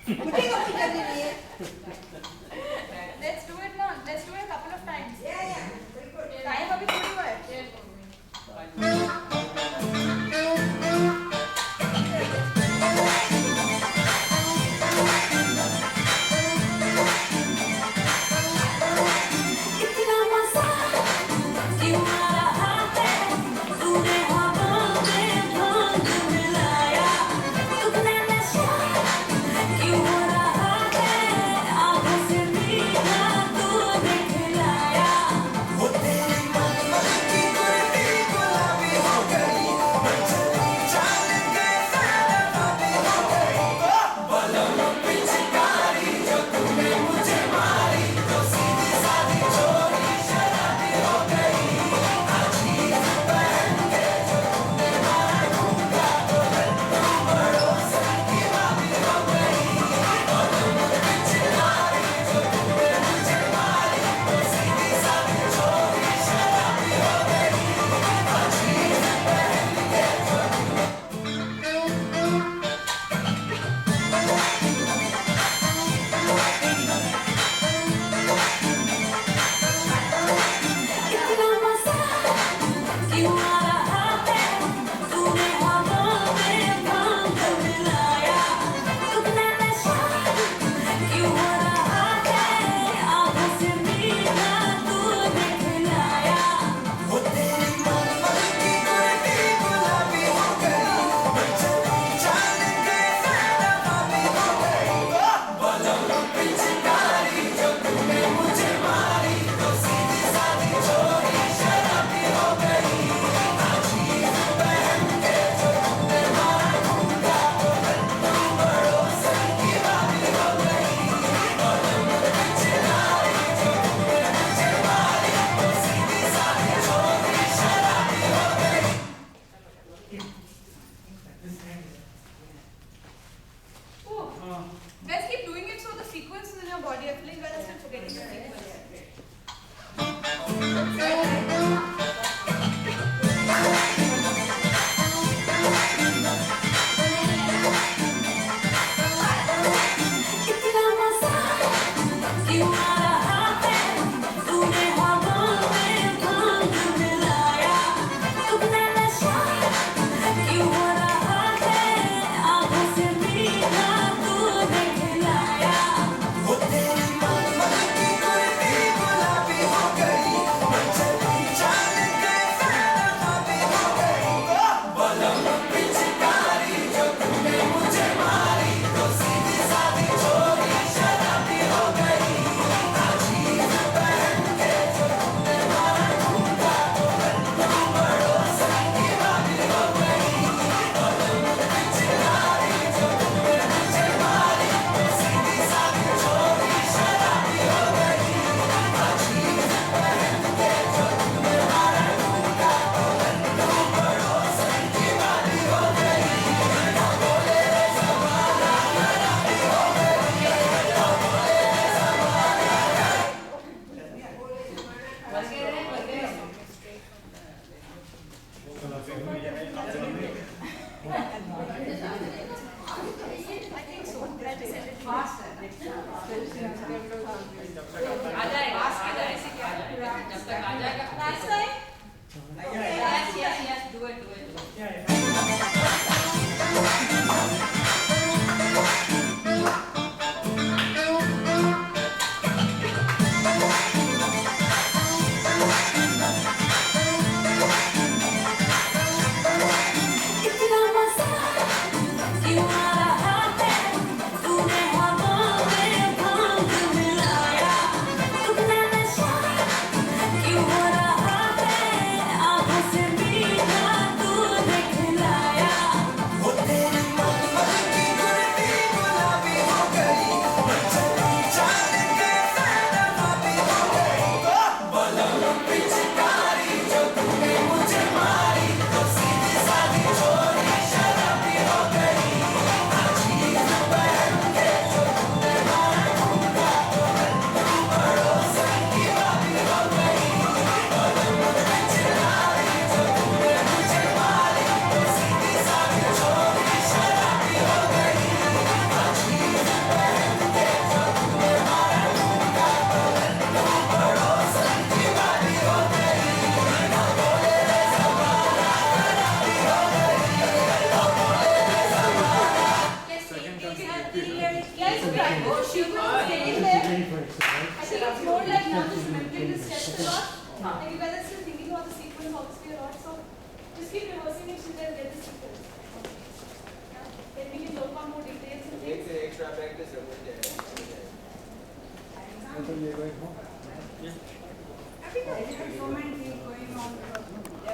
मुझे का कोई जल्दी नहीं है। Let's do it now. Let's do it a couple of times. Yeah, बिल्कुल। Time अभी थोड़ी हुआ है. इतना मजा क्यों आ रहा है तूने हवा में भांग मिलाया तुमने नशा क्यों हो रहा है आँखों से मीठा तूने खिलाया वो तेरी मन की गुलाबी गुलाबी हो गई मैं चली चाल के फैलाबी हो गई बलम पिचकारी जो तूने मुझे मारी तो सीधी सादी छोरी शराबी हो गई अजीब पहन के जो तूने मारा घूंघा तो लड्डू बड़ों से की भाभी हो गई बलम पिचकारी जो तूने मुझे मारी तो सीधी सादी छोरी शराबी हो गई अजीब पहन के जो इतना मजा क्यों आ रहा है तूने हवा में भांग मिलाया तुमने नशा क्यों हो रहा है आँखों से मीठा तूने खिलाया वो तेरी मन की गुलाबी गुलाबी हो गई मैं चली चाल के फैलाबी हो गई बलम पिचकारी जो तूने मुझे मारी तो सीधी सादी छोरी शराबी हो गई अजीब पहन के जो तूने मारा घूंघा तो लड्डू बड़ों से की भाभी हो गई बलम पिचकारी जो तूने मुझे मारी तो सीधी सादी छोरी शराबी हो गई Let's keep doing it so the sequences in your body. I feel like we're still forgetting the sequence. इतना मजा क्यों आ रहा है तूने हवा में भांग मिलाया तुमने नशा क्यों हो रहा है आँखों से मीठा तूने खिलाया वो तेरी मन की गुलाबी गुलाबी हो गई मैं चली चाल के फैलाबी हो गई बलम पिचकारी जो तूने मुझे मारी तो सीधी सादी छोरी शराबी हो गई अजीब पहन के जो तूने मारा घूंघा तो लड्डू बड़ों से की भाभी हो गई बलम पिचकारी जो तूने मुझे मारी तो सीधी सादी छोरी शराबी हो गई अजीब पहन के जो तूने मारा घूंघा तो लड्डू बड़ों से की भाभी हो गई ना बोले रे ज़माना खराबी हो गई ना बोले रे ज़माना आ जाएगा ऐसे क्या जब तक आ जाएगा last time yes do it इतना मजा क्यों आ रहा है तूने हवा में भांग मिलाया Yes, right. Oh, she was getting there. I think it's more like now just remembering the steps a lot. Like you guys are still thinking about the sequence obviously a lot, so just keep rehearsing it so that get the sequence. Yeah. Then we can work on more details and things. extra practice I think I have so many things going on.